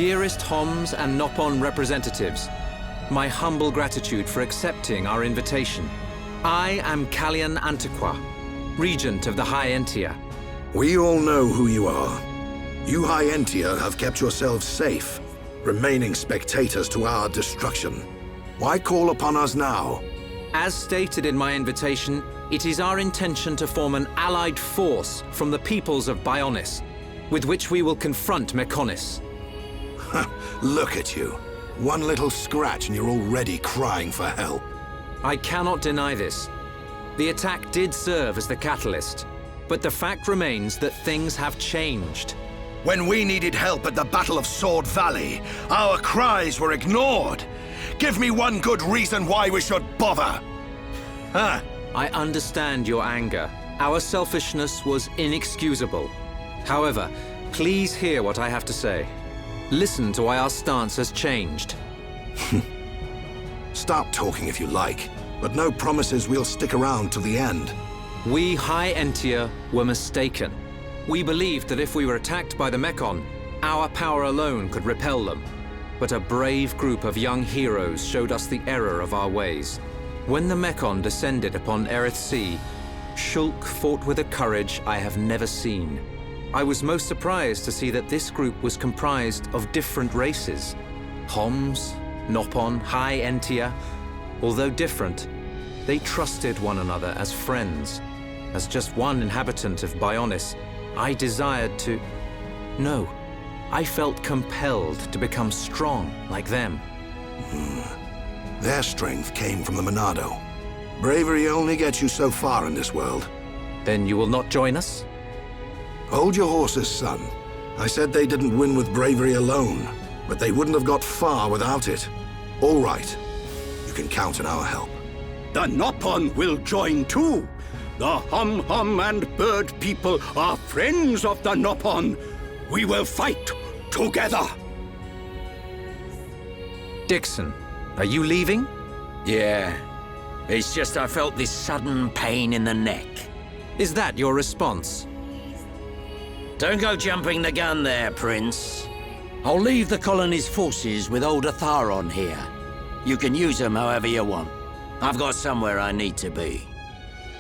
Dearest Homs and Nopon representatives, my humble gratitude for accepting our invitation. I am Callian Antiqua, Regent of the High Entia. We all know who you are. You High Entia have kept yourselves safe, remaining spectators to our destruction. Why call upon us now? As stated in my invitation, it is our intention to form an allied force from the peoples of Bionis, with which we will confront Mechonis. Look at you. One little scratch and you're already crying for help. I cannot deny this. The attack did serve as the catalyst, but the fact remains that things have changed. When we needed help at the Battle of Sword Valley, our cries were ignored. Give me one good reason why we should bother. I understand your anger. Our selfishness was inexcusable. However, please hear what I have to say. Listen to why our stance has changed. Stop talking if you like, but no promises we'll stick around till the end. We High Entia were mistaken. We believed that if we were attacked by the Mechon, our power alone could repel them. But a brave group of young heroes showed us the error of our ways. When the Mechon descended upon Erith Sea, Shulk fought with a courage I have never seen. I was most surprised to see that this group was comprised of different races. Homs, Nopon, High Entia. Although different, they trusted one another as friends. As just one inhabitant of Bionis, I desired to... No, I felt compelled to become strong like them. Their strength came from the Monado. Bravery only gets you so far in this world. Then you will not join us? Hold your horses, son. I said they didn't win with bravery alone, but they wouldn't have got far without it. All right. You can count on our help. The Nopon will join too. The Hum-Hum and Bird people are friends of the Nopon. We will fight together. Dixon, are you leaving? Yeah. It's just I felt this sudden pain in the neck. Is that your response? Don't go jumping the gun there, Prince. I'll leave the colony's forces with old Atharon here. You can use them however you want. I've got somewhere I need to be.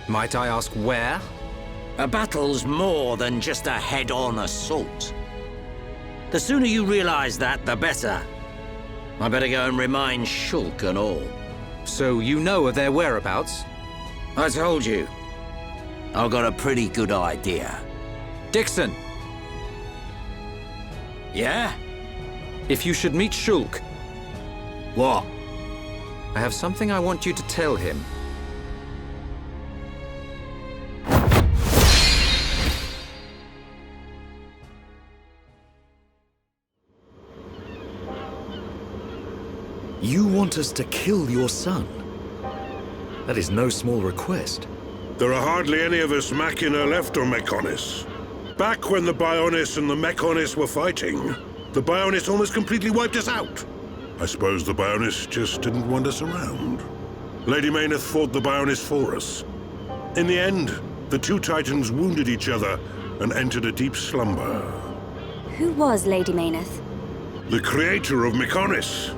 Might I ask where? A battle's more than just a head-on assault. The sooner you realize that, the better. I better go and remind Shulk and all. So you know of their whereabouts? I told you. I've got a pretty good idea. Dixon! Yeah? If you should meet Shulk, What? I have something I want you to tell him. You want us to kill your son? That is no small request. There are hardly any of us Machina left on Mechonis. Back when the Bionis and the Mechonis were fighting, the Bionis almost completely wiped us out. I suppose the Bionis just didn't want us around. Lady Mayneth fought the Bionis for us. In the end, the two Titans wounded each other and entered a deep slumber. Who was Lady Mayneth? The creator of Mechonis.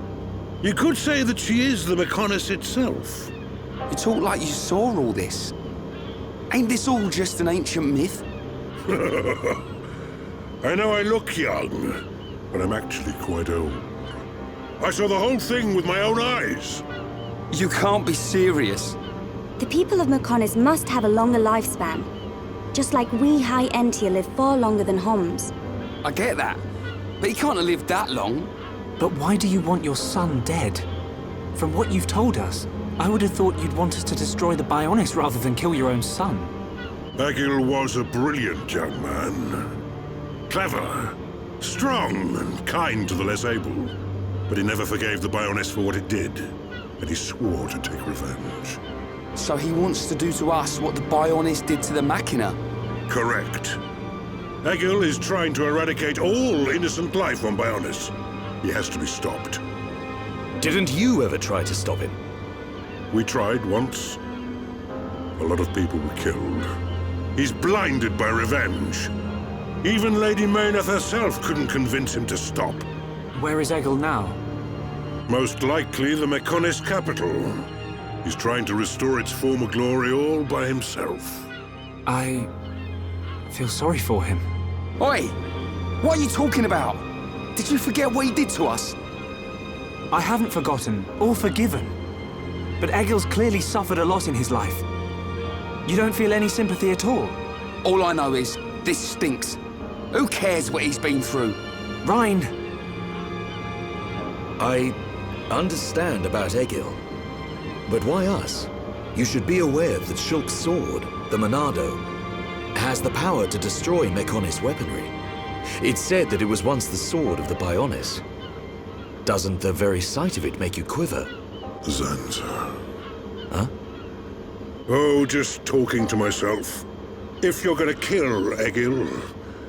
You could say that she is the Mechonis itself. You talk like you saw all this. Ain't this all just an ancient myth? I know I look young, but I'm actually quite old. I saw the whole thing with my own eyes. You can't be serious. The people of Mechonis must have a longer lifespan. Just like we High Entia live far longer than Homs. I get that. But he can't have lived that long. But why do you want your son dead? From what you've told us, I would have thought you'd want us to destroy the Bionis rather than kill your own son. Agil was a brilliant young man. Clever, strong, and kind to the less able. But he never forgave the Bionis for what it did, and he swore to take revenge. So he wants to do to us what the Bionis did to the Machina? Correct. Agil is trying to eradicate all innocent life on Bionis. He has to be stopped. Didn't you ever try to stop him? We tried once. A lot of people were killed. He's blinded by revenge. Even Lady Mayneth herself couldn't convince him to stop. Where is Egil now? Most likely the Mechonis capital. He's trying to restore its former glory all by himself. I feel sorry for him. Oi! What are you talking about? Did you forget what he did to us? I haven't forgotten or forgiven. But Egil's clearly suffered a lot in his life. You don't feel any sympathy at all? All I know is, this stinks. Who cares what he's been through? Rhine! I understand about Egil. But why us? You should be aware that Shulk's sword, the Monado, has the power to destroy Mechonis weaponry. It's said that it was once the sword of the Bionis. Doesn't the very sight of it make you quiver? Zanza. Huh? Oh, just talking to myself. If you're gonna kill Egil,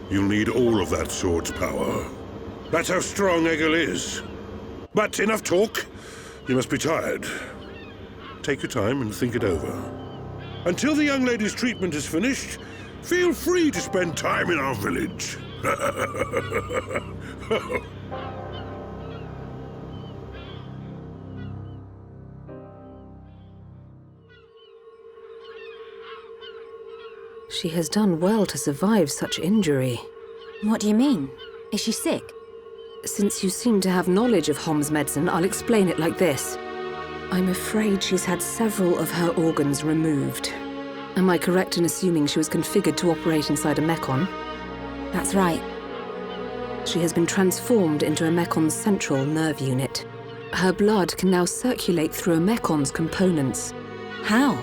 you'll need all of that sword's power. That's how strong Egil is. But enough talk. You must be tired. Take your time and think it over. Until the young lady's treatment is finished, feel free to spend time in our village. She has done well to survive such injury. What do you mean? Is she sick? Since you seem to have knowledge of Hom's medicine, I'll explain it like this. I'm afraid she's had several of her organs removed. Am I correct in assuming she was configured to operate inside a Mechon? That's right. She has been transformed into a Mecon's central nerve unit. Her blood can now circulate through a Mecon's components. How?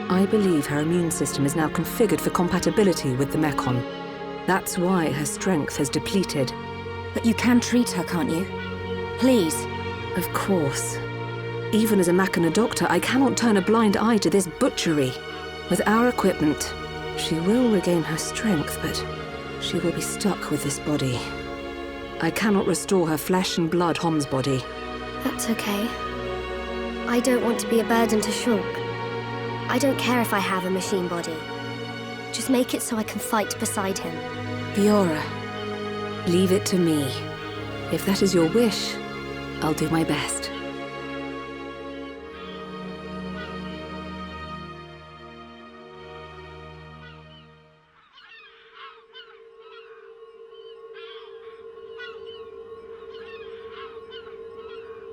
I believe her immune system is now configured for compatibility with the Mechon. That's why her strength has depleted. But you can treat her, can't you? Please. Of course. Even as a Machina doctor, I cannot turn a blind eye to this butchery. With our equipment, she will regain her strength, but she will be stuck with this body. I cannot restore her flesh and blood Hom's body. That's okay. I don't want to be a burden to Shulk. I don't care if I have a machine body. Just make it so I can fight beside him. Fiora, leave it to me. If that is your wish, I'll do my best.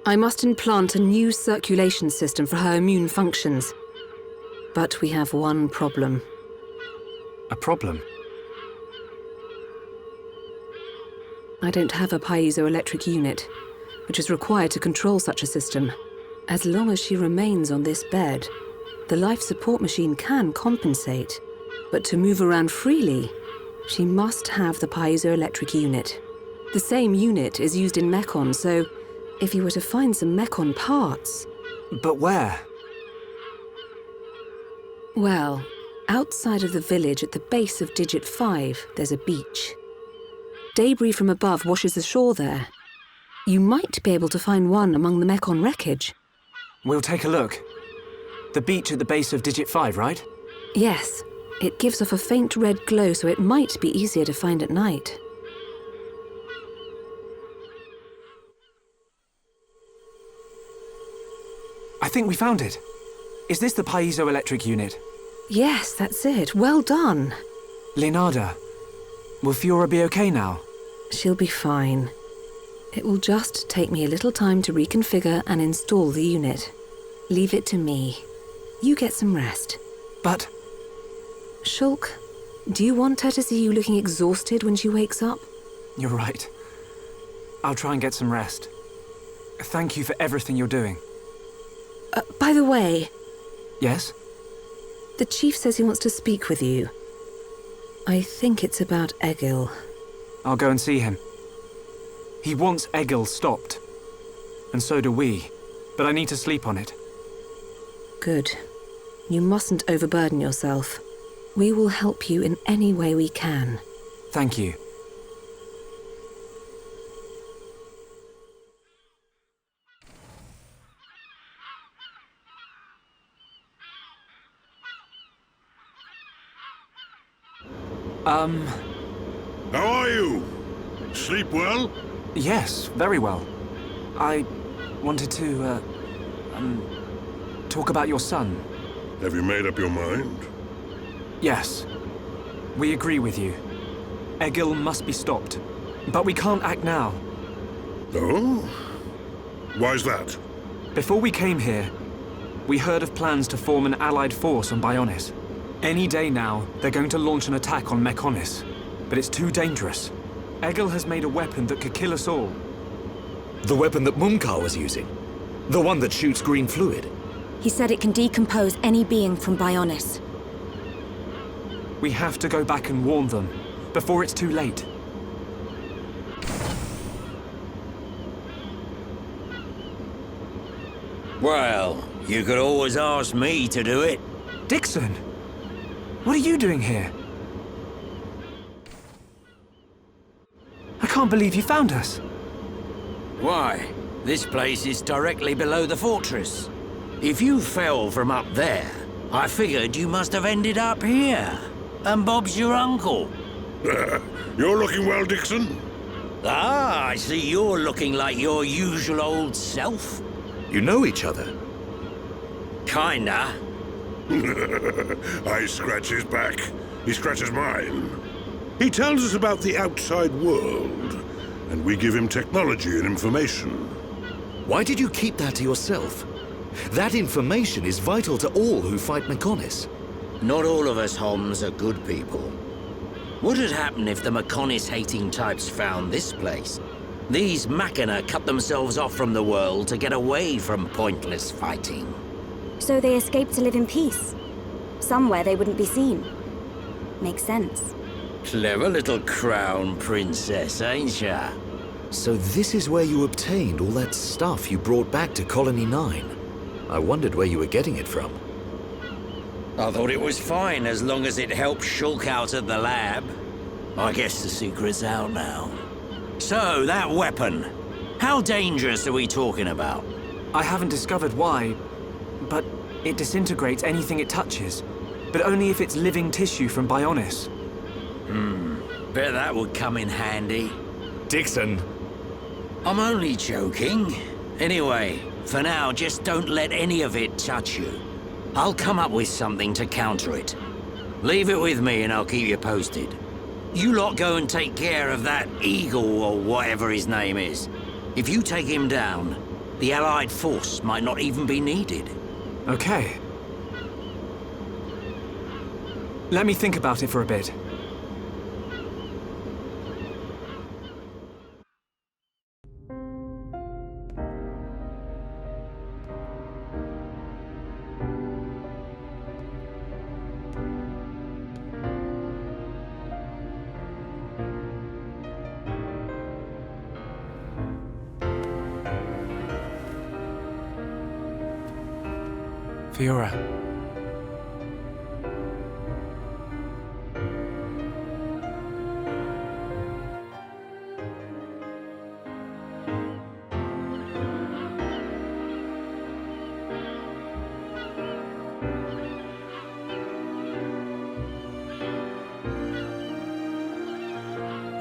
I must implant a new circulation system for her immune functions. But we have one problem. A problem? I don't have a piezoelectric unit, which is required to control such a system. As long as she remains on this bed, the life support machine can compensate. But to move around freely, she must have the piezoelectric unit. The same unit is used in Mechon, so if you were to find some Mechon parts... But where? Well, outside of the village at the base of Digit 5, there's a beach. Debris from above washes ashore there. You might be able to find one among the Mechon wreckage. We'll take a look. The beach at the base of Digit 5, right? Yes. It gives off a faint red glow, so it might be easier to find at night. I think we found it. Is this the piezoelectric unit? Yes, that's it. Well done. Leonarda, will Fiora be okay now? She'll be fine. It will just take me a little time to reconfigure and install the unit. Leave it to me. You get some rest. But... Shulk, do you want her to see you looking exhausted when she wakes up? You're right. I'll try and get some rest. Thank you for everything you're doing. By the way... Yes? The chief says he wants to speak with you. I think it's about Egil. I'll go and see him. He wants Egil stopped. And so do we. But I need to sleep on it. Good. You mustn't overburden yourself. We will help you in any way we can. Thank you. How are you? Sleep well? Yes, very well. I wanted to, talk about your son. Have you made up your mind? Yes. We agree with you. Egil must be stopped. But we can't act now. Oh? Why's that? Before we came here, we heard of plans to form an allied force on Bionis. Any day now, they're going to launch an attack on Mechonis. But it's too dangerous. Egil has made a weapon that could kill us all. The weapon that Mumkar was using? The one that shoots green fluid? He said it can decompose any being from Bionis. We have to go back and warn them, before it's too late. Well, you could always ask me to do it. Dixon! What are you doing here? I can't believe you found us. Why? This place is directly below the fortress. If you fell from up there, I figured you must have ended up here. And Bob's your uncle. You're looking well, Dixon. Ah, I see you're looking like your usual old self. You know each other? Kinda. I scratch his back. He scratches mine. He tells us about the outside world, and we give him technology and information. Why did you keep that to yourself? That information is vital to all who fight Mechonis. Not all of us Homs are good people. What had happened if the Mechonis-hating types found this place? These Machina cut themselves off from the world to get away from pointless fighting. So they escaped to live in peace. Somewhere they wouldn't be seen. Makes sense. Clever little crown princess, ain't ya? So this is where you obtained all that stuff you brought back to Colony 9. I wondered where you were getting it from. I thought it was fine as long as it helped Shulk out at the lab. I guess the secret's out now. So, that weapon. How dangerous are we talking about? I haven't discovered why, but it disintegrates anything it touches. But only if it's living tissue from Bionis. Bet that would come in handy. Dixon! I'm only joking. Anyway, for now, just don't let any of it touch you. I'll come up with something to counter it. Leave it with me and I'll keep you posted. You lot go and take care of that Eagle or whatever his name is. If you take him down, the Allied force might not even be needed. Okay. Let me think about it for a bit. Fiora.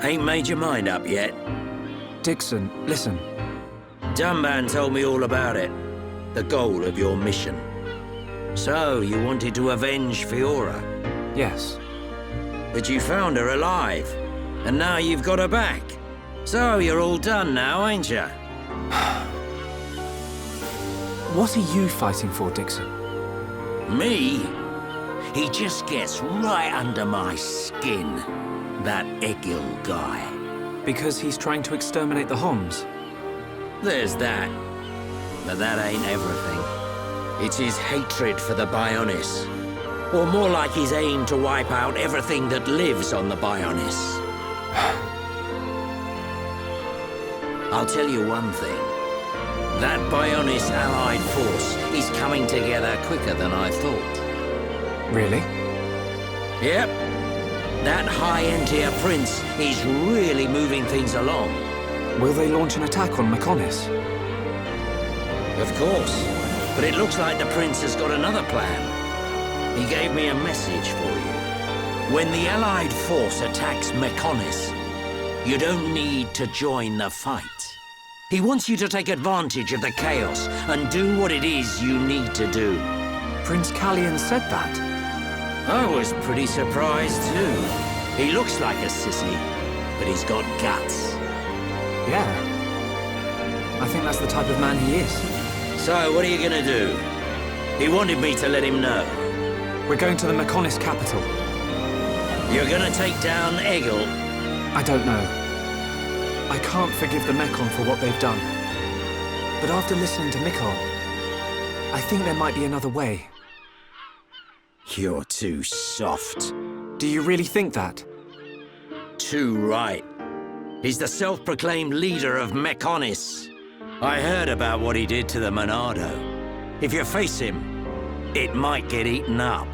Ain't made your mind up yet? Dixon, listen. Dunban told me all about it. The goal of your mission. So, you wanted to avenge Fiora? Yes. But you found her alive. And now you've got her back. So, you're all done now, ain't ya? What are you fighting for, Dixon? Me? He just gets right under my skin. That Egil guy. Because he's trying to exterminate the Homs? There's that. But that ain't everything. It's his hatred for the Bionis. Or more like his aim to wipe out everything that lives on the Bionis. I'll tell you one thing. That Bionis allied force is coming together quicker than I thought. Really? Yep. That high-end-tier prince is really moving things along. Will they launch an attack on Mechonis? Of course. But it looks like the prince has got another plan. He gave me a message for you. When the allied force attacks Mechonis, You don't need to join the fight. He wants you to take advantage of the chaos and do what it is you need to do. Prince Callian said that. I was pretty surprised too. He looks like a sissy, but he's got guts. Yeah. I think that's the type of man he is. So, what are you gonna do? He wanted me to let him know. We're going to the Mechonis capital. You're gonna take down Egil? I don't know. I can't forgive the Mechon for what they've done. But after listening to Mikol, I think there might be another way. You're too soft. Do you really think that? Too right. He's the self-proclaimed leader of Mechonis. I heard about what he did to the Monado. If you face him, it might get eaten up.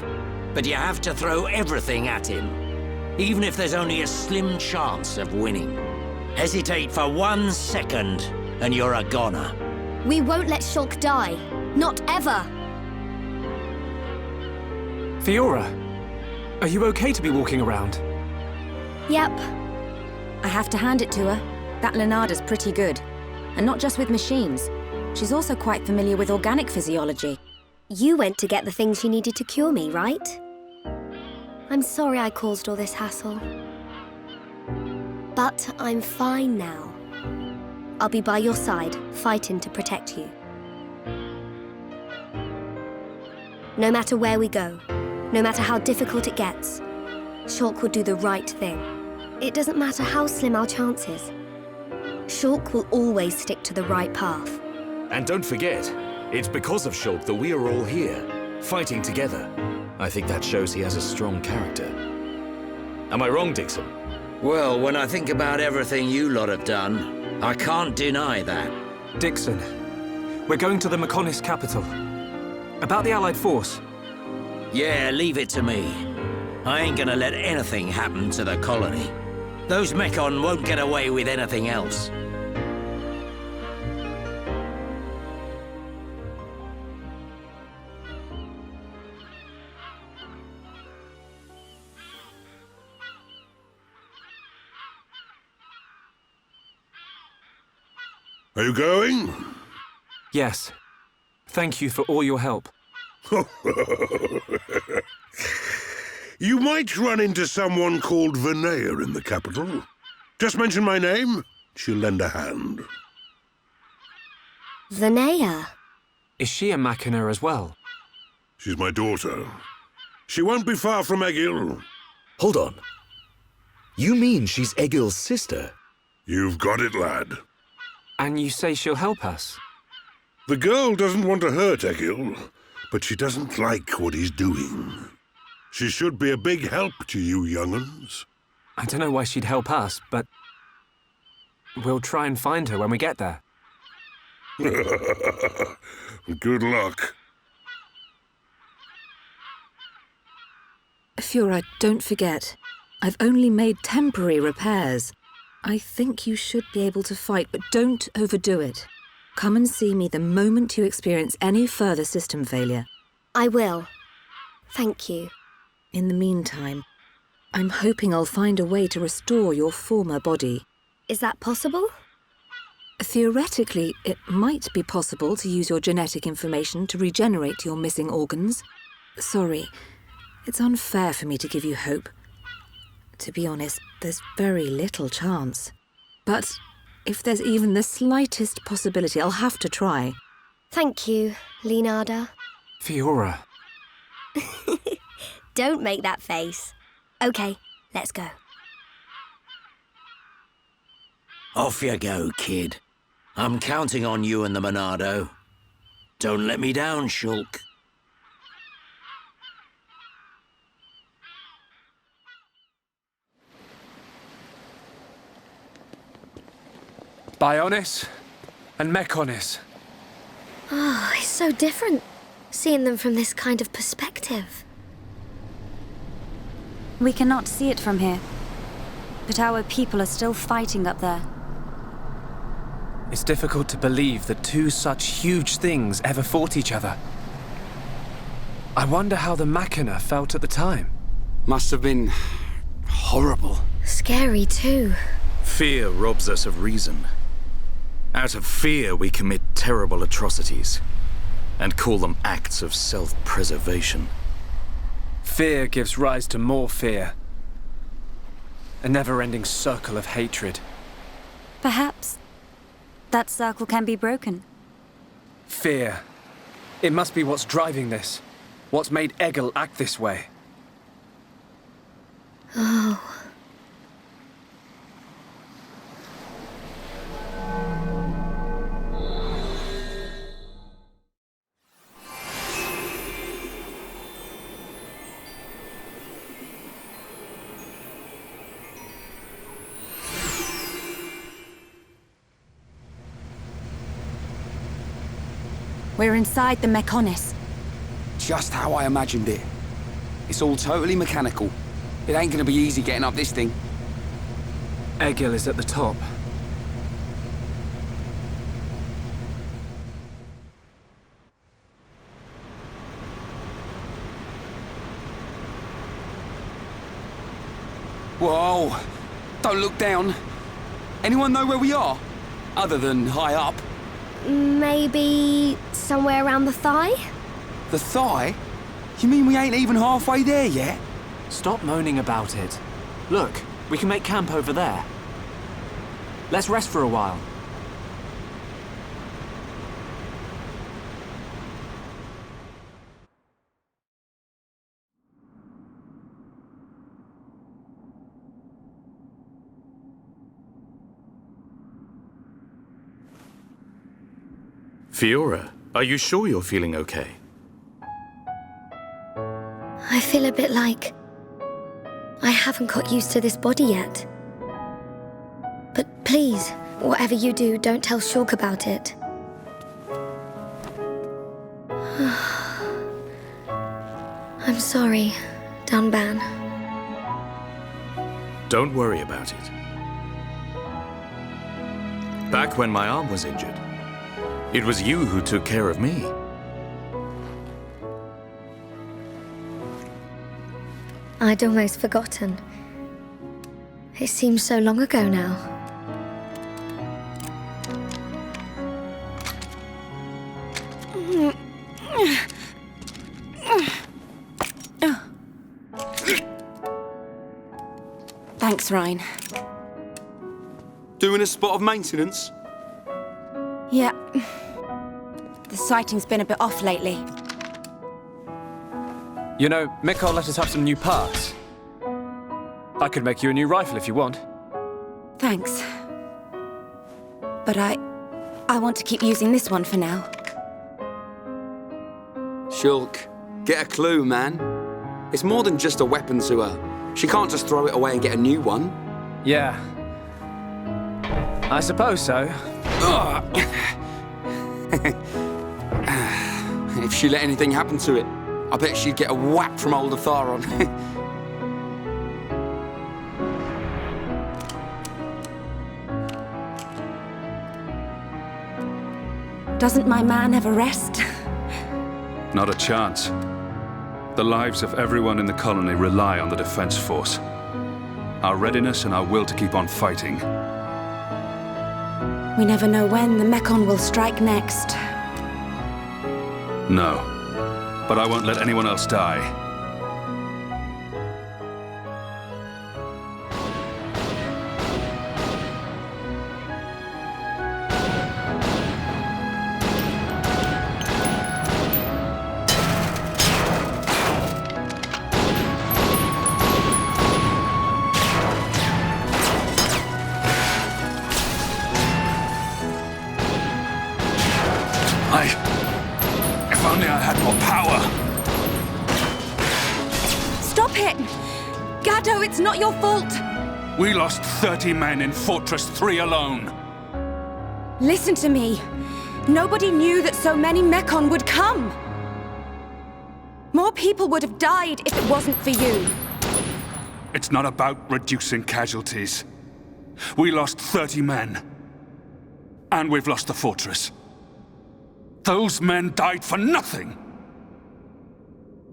But you have to throw everything at him, even if there's only a slim chance of winning. Hesitate for 1 second, and you're a goner. We won't let Shulk die. Not ever. Fiora, are you okay to be walking around? Yep. I have to hand it to her. That Lenarda's pretty good. And not just with machines. She's also quite familiar with organic physiology. You went to get the things you needed to cure me, right? I'm sorry I caused all this hassle. But I'm fine now. I'll be by your side, fighting to protect you. No matter where we go, no matter how difficult it gets, Shulk will do the right thing. It doesn't matter how slim our chances. Shulk will always stick to the right path. And don't forget, it's because of Shulk that we are all here, fighting together. I think that shows he has a strong character. Am I wrong, Dixon? Well, when I think about everything you lot have done, I can't deny that. Dixon, we're going to the Mechonis capital. About the Allied force. Yeah, leave it to me. I ain't gonna let anything happen to the colony. Those Mechon won't get away with anything else. Are you going? Yes. Thank you for all your help. You might run into someone called Vinaya in the capital. Just mention my name, she'll lend a hand. Vinaya? Is she a Machina as well? She's my daughter. She won't be far from Egil. Hold on. You mean she's Egil's sister? You've got it, lad. And you say she'll help us? The girl doesn't want to hurt Egil, but she doesn't like what he's doing. She should be a big help to you young'uns. I don't know why she'd help us, but we'll try and find her when we get there. Good luck. Fiora, don't forget, I've only made temporary repairs. I think you should be able to fight, but don't overdo it. Come and see me the moment you experience any further system failure. I will. Thank you. In the meantime, I'm hoping I'll find a way to restore your former body. Is that possible? Theoretically, it might be possible to use your genetic information to regenerate your missing organs. Sorry, it's unfair for me to give you hope. To be honest, there's very little chance. But if there's even the slightest possibility, I'll have to try. Thank you, Leonarda. Fiora. Don't make that face. Okay, let's go. Off you go, kid. I'm counting on you and the Monado. Don't let me down, Shulk. Bionis and Mechonis. Oh, it's so different, seeing them from this kind of perspective. We cannot see it from here. But our people are still fighting up there. It's difficult to believe that two such huge things ever fought each other. I wonder how the Machina felt at the time. Must have been horrible. Scary too. Fear robs us of reason. Out of fear, we commit terrible atrocities and call them acts of self-preservation. Fear gives rise to more fear. A never-ending circle of hatred. Perhaps that circle can be broken. Fear. It must be what's driving this. What's made Egil act this way. Oh. We're inside the Mechonis. Just how I imagined it. It's all totally mechanical. It ain't gonna be easy getting up this thing. Egil is at the top. Whoa! Don't look down. Anyone know where we are? Other than high up. Maybe somewhere around the thigh? The thigh? You mean we ain't even halfway there yet? Stop moaning about it. Look, we can make camp over there. Let's rest for a while. Fiora, are you sure you're feeling okay? I feel a bit like I haven't got used to this body yet. But please, whatever you do, don't tell Shulk about it. I'm sorry, Dunban. Don't worry about it. Back when my arm was injured, it was you who took care of me. I'd almost forgotten. It seems so long ago now. Thanks, Ryan. Doing a spot of maintenance? Yeah. The sighting's been a bit off lately. You know, Mikhail let us have some new parts. I could make you a new rifle if you want. Thanks. But I want to keep using this one for now. Shulk, get a clue, man. It's more than just a weapon to her. She can't just throw it away and get a new one. Yeah. I suppose so. If she let anything happen to it, I bet she'd get a whack from old Atharon. Doesn't my man ever rest? Not a chance. The lives of everyone in the colony rely on the defense force. Our readiness and our will to keep on fighting. We never know when the Mechon will strike next. No. But I won't let anyone else die. If only I had more power. Stop it! Gado, it's not your fault! We lost 30 men in Fortress 3 alone. Listen to me. Nobody knew that so many Mechon would come. More people would have died if it wasn't for you. It's not about reducing casualties. We lost 30 men. And we've lost the fortress. Those men died for nothing!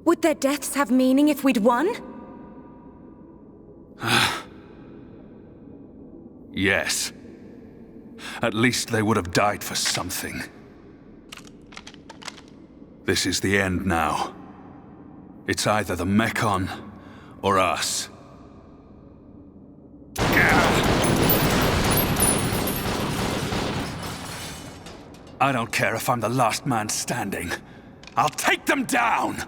Would their deaths have meaning if we'd won? Yes. At least they would have died for something. This is the end now. It's either the Mechon or us. I don't care if I'm the last man standing. I'll take them down!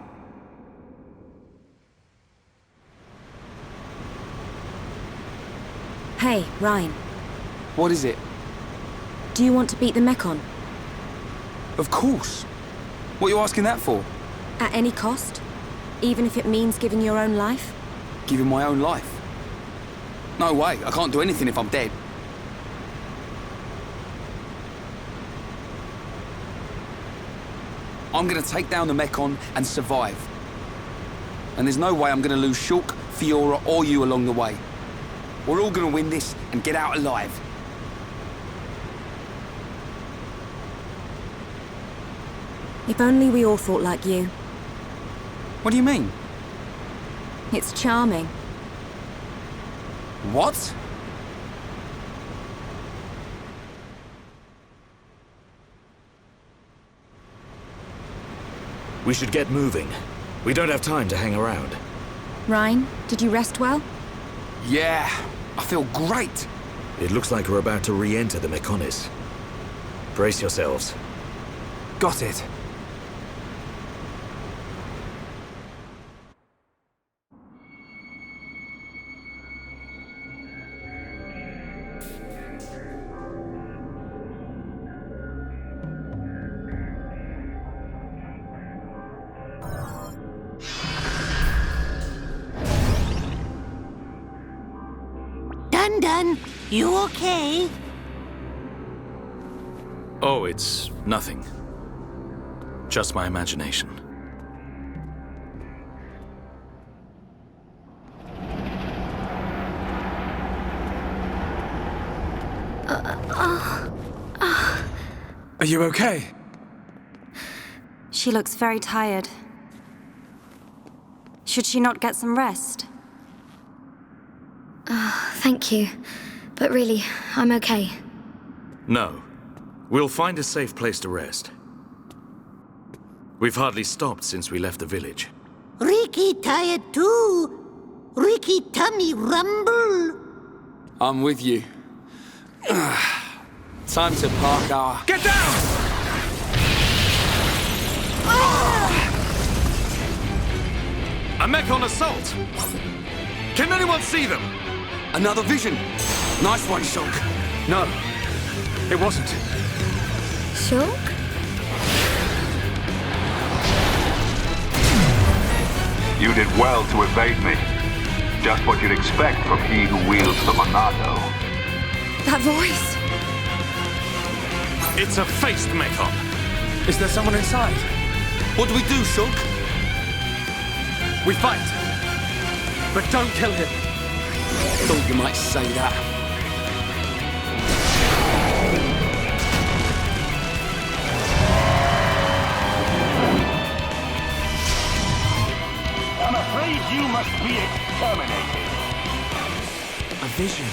Hey, Ryan. What is it? Do you want to beat the Mechon? Of course. What are you asking that for? At any cost? Even if it means giving your own life? Giving my own life? No way, I can't do anything if I'm dead. I'm gonna take down the Mechon and survive. And there's no way I'm gonna lose Shulk, Fiora, or you along the way. We're all gonna win this and get out alive. If only we all thought like you. What do you mean? It's charming. What? We should get moving. We don't have time to hang around. Ryan, did you rest well? Yeah, I feel great. It looks like we're about to re-enter the Mechonis. Brace yourselves. Got it. Dun, you okay? Oh, it's nothing. Just my imagination. Are you okay? She looks very tired. Should she not get some rest? Thank you. But really, I'm okay. No. We'll find a safe place to rest. We've hardly stopped since we left the village. Ricky tired too. Ricky tummy rumble. I'm with you. Time to park our... Get down! A Mechon assault! Can anyone see them? Another vision. Nice one, Shulk. No, it wasn't. Shulk? You did well to evade me. Just what you'd expect from he who wields the Monado. That voice! It's a faced Mechon. Is there someone inside? What do we do, Shulk? We fight. But don't kill him. Thought you might say that. I'm afraid you must be exterminated. A vision.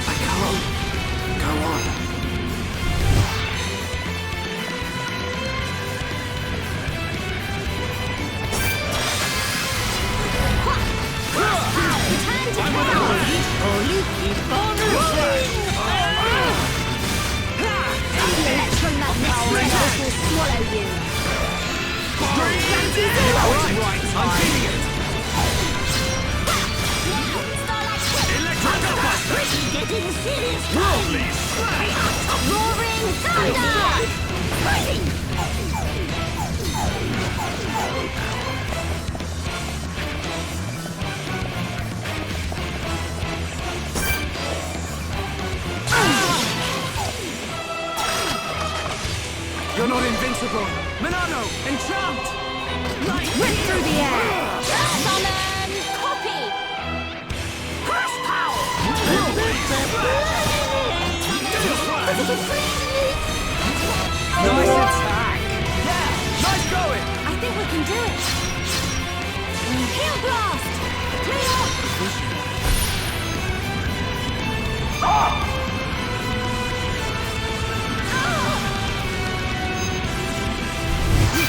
I can't go on. Roaring thunder! You're not invincible. Monado, enchant! Rip through the air! Summon copy! Burst power! Nice attack! Yeah, nice going! I think we can do it. Shield blast! Clear!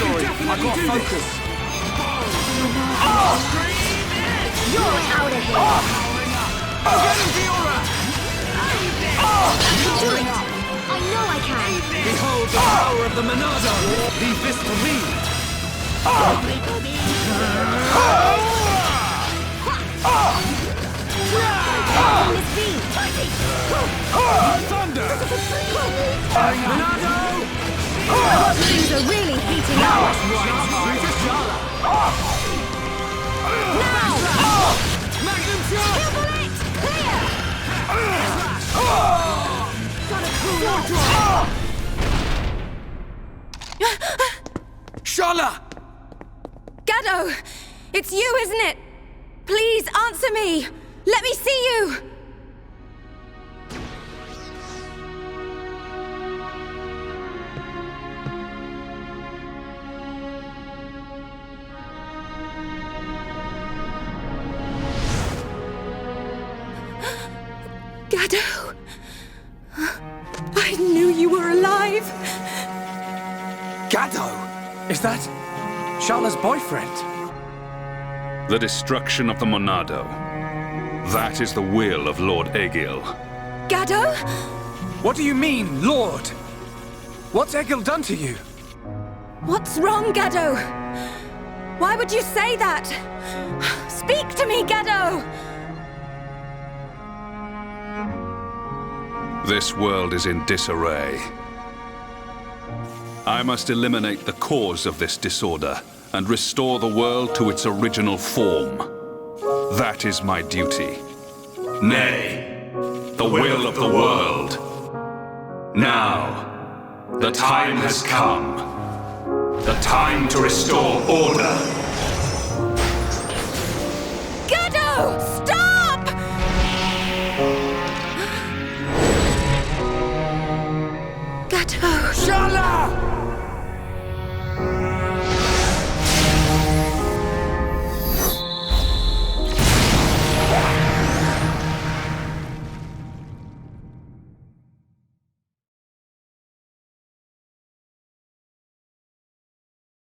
Sorry, I got focus. You're out of here! Do it! I know I can! Behold the power of the Monado! Leave this to me! On this beam! Thunder! Monado! Things are really heating up! Now! Magnum shot! Triple it! Clear! Gotta cool off! Sharla! Gaddo! It's you, isn't it? Please answer me! Let me see you! Gaddo! I knew you were alive! Gaddo! Is that Sharla's boyfriend? The destruction of the Monado. That is the will of Lord Egil. Gaddo? What do you mean, Lord? What's Egil done to you? What's wrong, Gaddo? Why would you say that? Speak to me, Gaddo! This world is in disarray. I must eliminate the cause of this disorder and restore the world to its original form. That is my duty. Nay, the will of the world. Now, the time has come. The time to restore order. Gaddo! Stop! Gaddo! Sharla!